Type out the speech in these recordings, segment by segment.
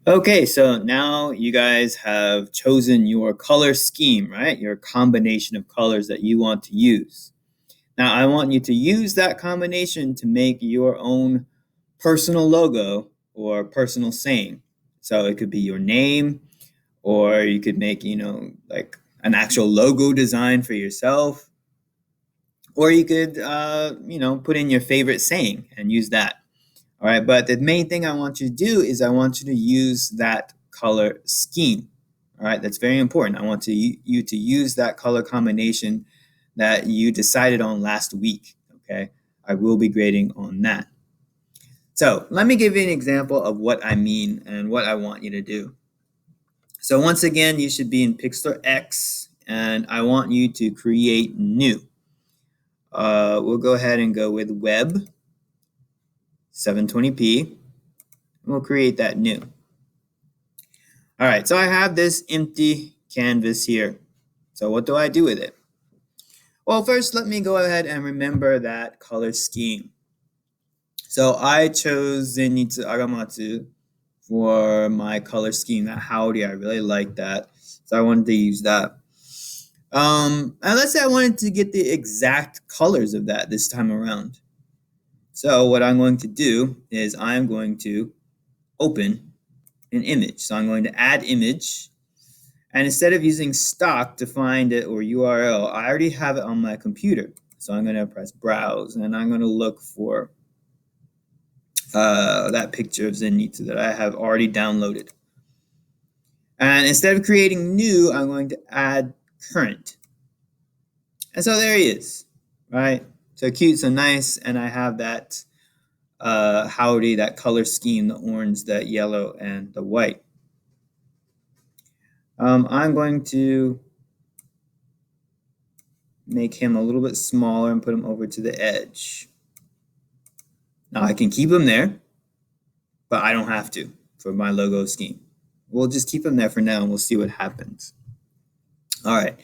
Okay, so now you guys have chosen your color scheme, right? Your combination of colors that you want to use. Now, I want you to use that combination to make your own personal logo or personal saying. So it could be your name, or you could make, like an actual logo design for yourself, or you could, put in your favorite saying and use that. All right, but the main thing I want you to do is I want you to use that color scheme. All right, that's very important. I want you to use that color combination that you decided on last week. Okay, I will be grading on that. So let me give you an example of what I mean and what I want you to do. So once again, you should be in Pixlr X, and I want you to create new. We'll go ahead and go with Web 720p. We'll create that new. All right, so I have this empty canvas here. So what do I do with it? Well, first let me go ahead and remember that color scheme. So I chose Zenyta Aramatsu for my color scheme, that howdy. I really like that. So I wanted to use that. And let's say I wanted to get the exact colors of that this time around. So what I'm going to do is I'm going to open an image. So I'm going to add image. And instead of using stock to find it or URL, I already have it on my computer. So I'm going to press browse and I'm going to look for that picture of Zenyta that I have already downloaded. And instead of creating new, I'm going to add current. And so there he is, right? So cute, so nice. And I have that howdy, that color scheme, the orange, the yellow, and the white. I'm going to make him a little bit smaller and put him over to the edge. Now I can keep him there, but I don't have to for my logo scheme. We'll just keep him there for now and we'll see what happens. All right.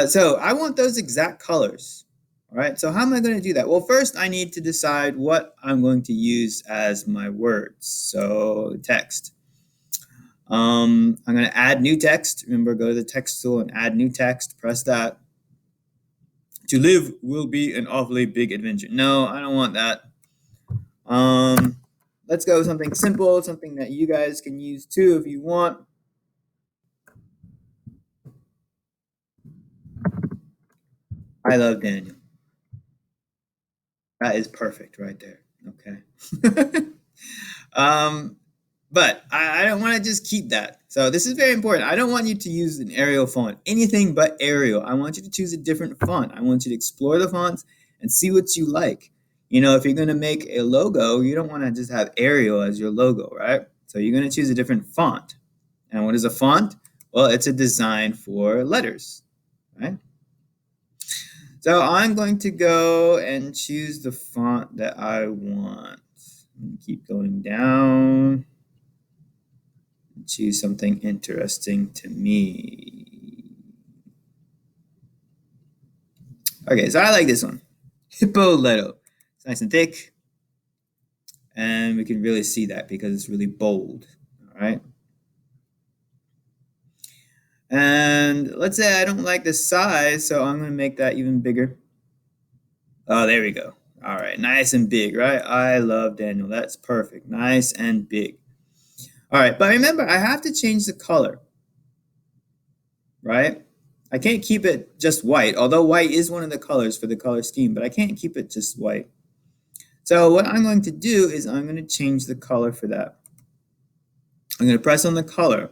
So I want those exact colors. All right. So how am I going to do that? Well, first I need to decide what I'm going to use as my words. So text. I'm going to add new text. Remember, go to the text tool and add new text. Press that. To live will be an awfully big adventure. No, I don't want that. Let's go with something simple, something that you guys can use too if you want. I love Daniel. That is perfect right there. Okay. But I don't want to just keep that. So this is very important. I don't want you to use an Arial font, anything but Arial. I want you to choose a different font. I want you to explore the fonts and see what you like. If you're going to make a logo, you don't want to just have Arial as your logo, right? So you're going to choose a different font. And what is a font? Well, it's a design for letters, right? So I'm going to go and choose the font that I want. Keep going down. Choose something interesting to me. Okay, so I like this one. Hippoletto. It's nice and thick. And we can really see that because it's really bold. All right. And let's say I don't like the size, so I'm going to make that even bigger. Oh, there we go. All right, nice and big, right? I love Daniel. That's perfect. Nice and big. All right, but remember, I have to change the color, right? I can't keep it just white, although white is one of the colors for the color scheme, but I can't keep it just white. So what I'm going to do is I'm going to change the color for that. I'm going to press on the color.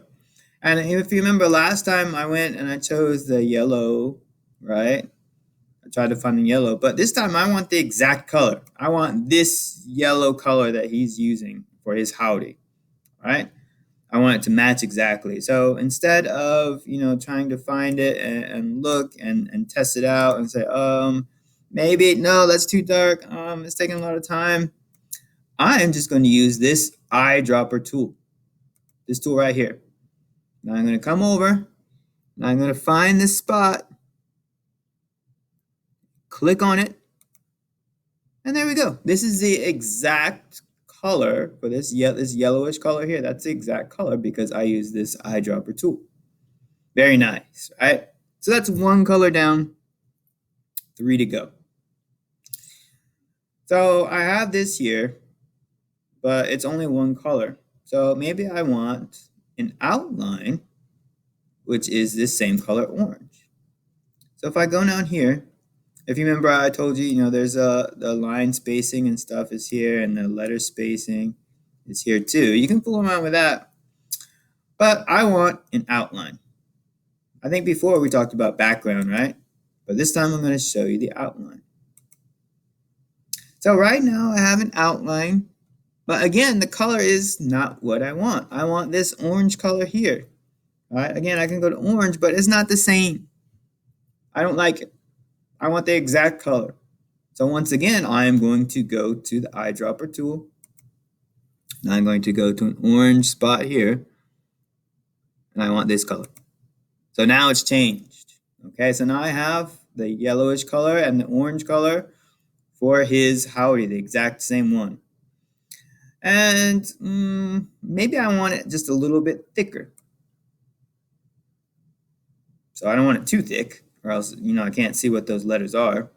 And if you remember last time I went and I chose the yellow, right? I tried to find the yellow, but this time I want the exact color. I want this yellow color that he's using for his howdy, right? I want it to match exactly. So instead of, trying to find it and look and test it out and say, maybe, no, that's too dark. It's taking a lot of time. I am just going to use this eyedropper tool, this tool right here. Now I'm going to come over and I'm going to find this spot, click on it, and there we go. This is the exact color for this yellowish color here, that's the exact color because I use this eyedropper tool. Very nice, right? So that's one color down, 3 to go. So I have this here, but it's only one color. So maybe I want an outline, which is this same color, orange. So if I go down here, if you remember, I told you, there's the line spacing and stuff is here, and the letter spacing is here too. You can fool around with that, but I want an outline. I think before we talked about background, right? But this time I'm going to show you the outline. So right now I have an outline, but again, the color is not what I want. I want this orange color here. All right, again, I can go to orange, but it's not the same. I don't like it. I want the exact color. So once again, I am going to go to the eyedropper tool. And I'm going to go to an orange spot here. And I want this color. So now it's changed. Okay, so now I have the yellowish color and the orange color for his howdy, the exact same one. And maybe I want it just a little bit thicker. So I don't want it too thick, or else, I can't see what those letters are.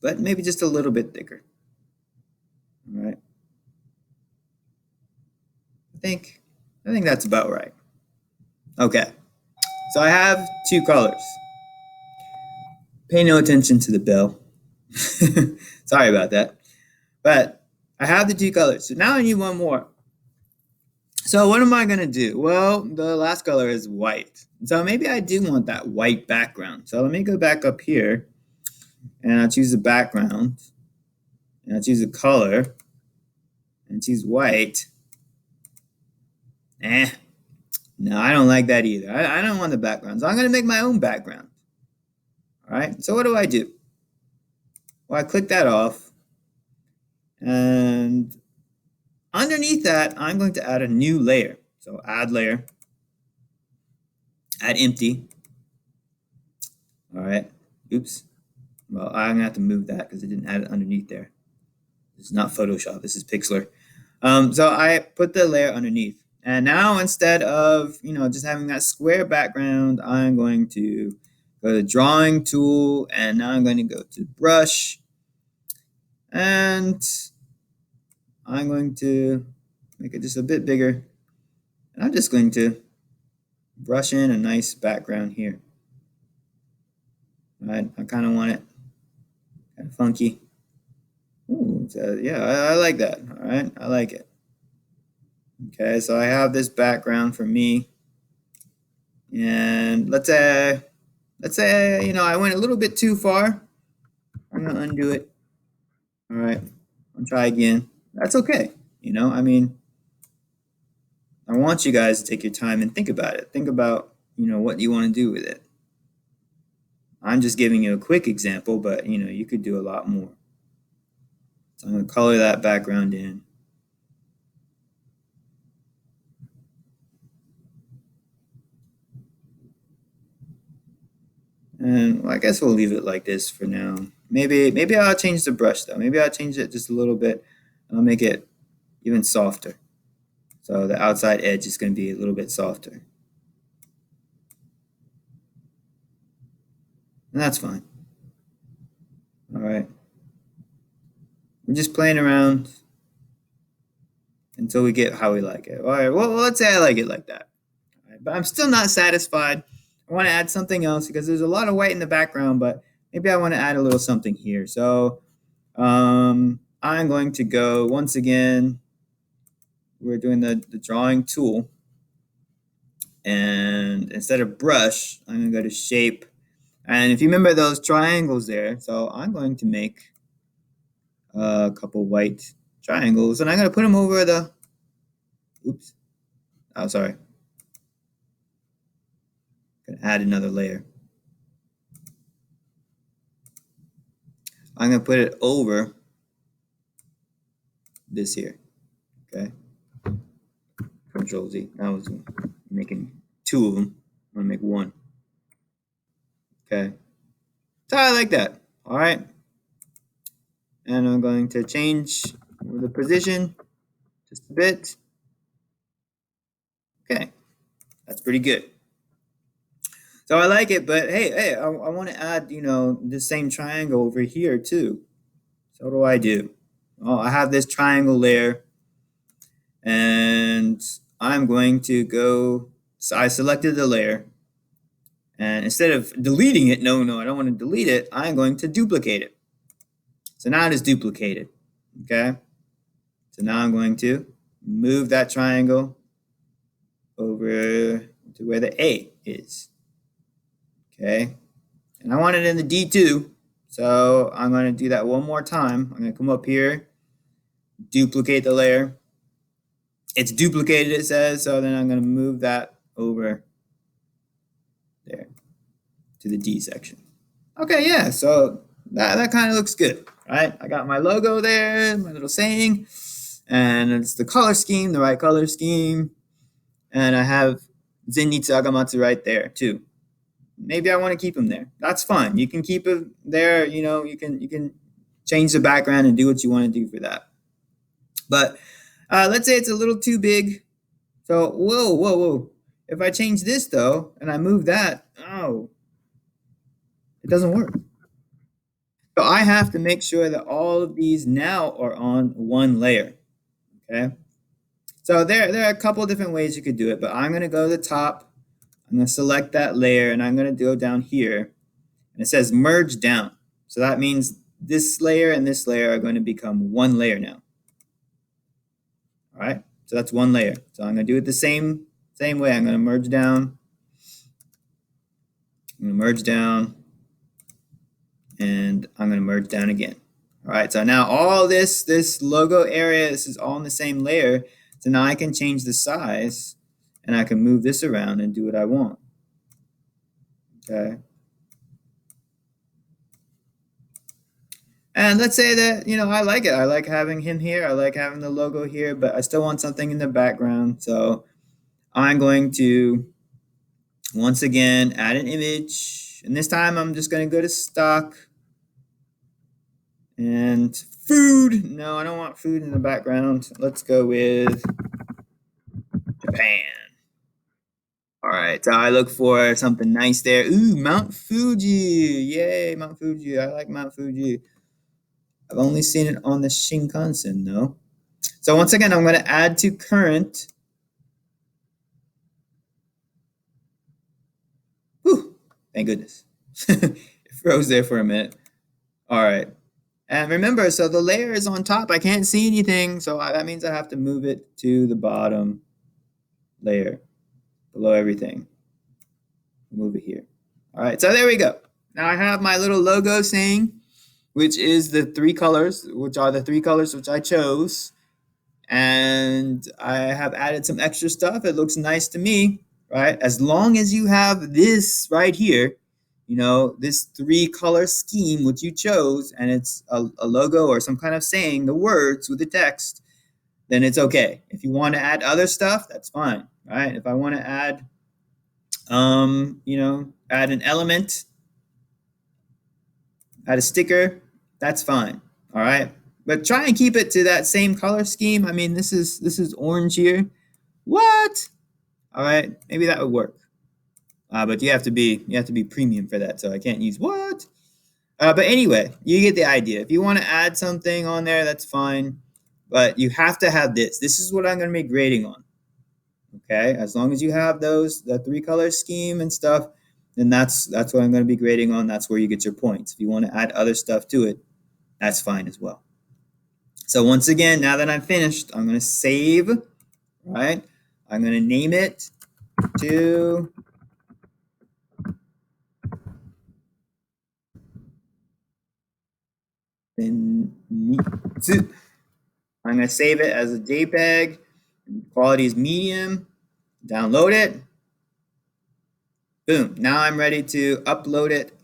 But maybe just a little bit thicker. All right. I think that's about right. Okay. So I have 2 colors. Pay no attention to the bell. Sorry about that. But I have the 2 colors. So now I need one more. So what am I going to do? Well, the last color is white. So maybe I do want that white background. So let me go back up here. And I'll choose the background. And I'll choose the color. And choose white. No, I don't like that either. I don't want the background. So I'm going to make my own background. All right. So what do? Well, I click that off. And underneath that, I'm going to add a new layer. So add layer. Add empty. All right. Oops. Well, I'm going to have to move that because it didn't add it underneath there. This is not Photoshop. This is Pixlr. So I put the layer underneath. And now instead of, just having that square background, I'm going to go to the drawing tool, and now I'm going to go to brush. And I'm going to make it just a bit bigger. And I'm just going to brush in a nice background here. All right, I kind of want it kind of funky. Ooh, yeah, I like that. All right, I like it. Okay, so I have this background for me. And let's say, I went a little bit too far. I'm going to undo it. All right, I'll try again. That's okay. I want you guys to take your time and think about it. Think about, what you want to do with it. I'm just giving you a quick example, but, you could do a lot more. So I'm going to color that background in. And well, I guess we'll leave it like this for now. Maybe I'll change the brush though. Maybe I'll change it just a little bit. I'll make it even softer. So the outside edge is going to be a little bit softer. And that's fine. All right. We're just playing around until we get how we like it. All right. Well, let's say I like it like that. All right, but I'm still not satisfied. I want to add something else because there's a lot of white in the background, but maybe I want to add a little something here. So I'm going to go, once again, we're doing the drawing tool. And instead of brush, I'm going to go to shape. And if you remember those triangles there, so I'm going to make a couple white triangles. And I'm going to put them over the, oops, oh, sorry. Going to add another layer. I'm going to put it over this here, okay? Control Z. That was making 2 of them. I'm going to make 1. Okay. So I like that. All right. And I'm going to change Move the position just a bit. Okay, that's pretty good. So I like it, but hey, I want to add, the same triangle over here too. So what do I do? Well, I have this triangle layer, and I'm going to go. So I selected the layer, and instead of deleting it, no, I don't want to delete it. I'm going to duplicate it. So now it is duplicated. Okay. So now I'm going to move that triangle over to where the A is. Okay. And I want it in the D2. So I'm going to do that one more time. I'm going to come up here, duplicate the layer. It's duplicated, it says. So then I'm going to move that over there to the D section. Okay, yeah. So that kind of looks good, right? I got my logo there, my little saying, and it's the color scheme, the right color scheme. And I have Zenyta Agamatsu right there too. Maybe I want to keep them there. That's fine. You can keep it there. You can change the background and do what you want to do for that. But let's say it's a little too big. So whoa. If I change this though, and I move that, it doesn't work. So I have to make sure that all of these now are on one layer. Okay. So there are a couple of different ways you could do it, but I'm going to go to the top. I'm going to select that layer, and I'm going to go down here, and it says merge down. So that means this layer and this layer are going to become one layer now. All right, so that's one layer. So I'm going to do it the same way. I'm going to merge down. I'm going to merge down, and I'm going to merge down again. All right, so now all this logo area, this is all in the same layer. So now I can change the size, and I can move this around and do what I want. Okay. And let's say that, I like it. I like having him here. I like having the logo here, but I still want something in the background. So I'm going to, once again, add an image. And this time I'm just going to go to stock. And food. No, I don't want food in the background. Let's go with Japan. All right, so I look for something nice there. Ooh, Mount Fuji. Yay, Mount Fuji. I like Mount Fuji. I've only seen it on the Shinkansen, though. So once again, I'm going to add to current. Whew, thank goodness. It froze there for a minute. All right. And remember, so the layer is on top. I can't see anything, so that means I have to move it to the bottom layer, below everything. Move it here. All right, so there we go. Now I have my little logo saying, which is the three colors, which are the three colors which I chose. And I have added some extra stuff. It looks nice to me, right? As long as you have this right here, this three color scheme which you chose, and it's a logo or some kind of saying, the words with the text, then it's okay. If you want to add other stuff, that's fine, right? If I want to add, add an element, add a sticker, that's fine, all right? But try and keep it to that same color scheme. I mean, this is orange here. What? All right, maybe that would work. But you have to be premium for that, so I can't use what. But anyway, you get the idea. If you want to add something on there, that's fine. But you have to have this. This is what I'm going to be grading on. Okay, as long as you have the three color scheme and stuff, then that's what I'm going to be grading on. That's where you get your points. If you want to add other stuff to it, that's fine as well. So once again, now that I'm finished, I'm going to save, right? I'm going to name it to Zenyta. I'm going to save it as a JPEG. Quality is medium. Download it. Boom. Now I'm ready to upload it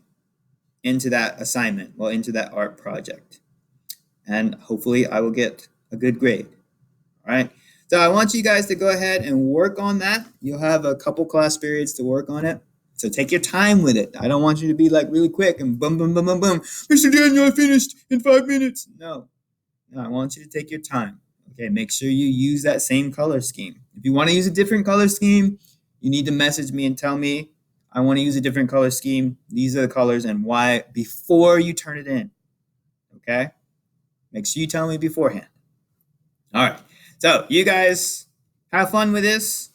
into that assignment, into that art project. And hopefully I will get a good grade. All right. So I want you guys to go ahead and work on that. You'll have a couple class periods to work on it. So take your time with it. I don't want you to be like really quick and boom, boom, boom, boom, boom. Mr. Daniel, I finished in 5 minutes. No. I want you to take your time. Okay, make sure you use that same color scheme. If you want to use a different color scheme, you need to message me and tell me, I want to use a different color scheme. These are the colors and why before you turn it in. Okay? Make sure you tell me beforehand. All right. So you guys have fun with this.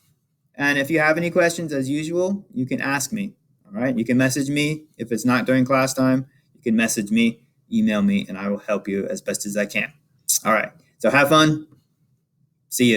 And if you have any questions, as usual, you can ask me. All right. You can message me. If it's not during class time, you can message me, email me, and I will help you as best as I can. All right. So have fun. See you.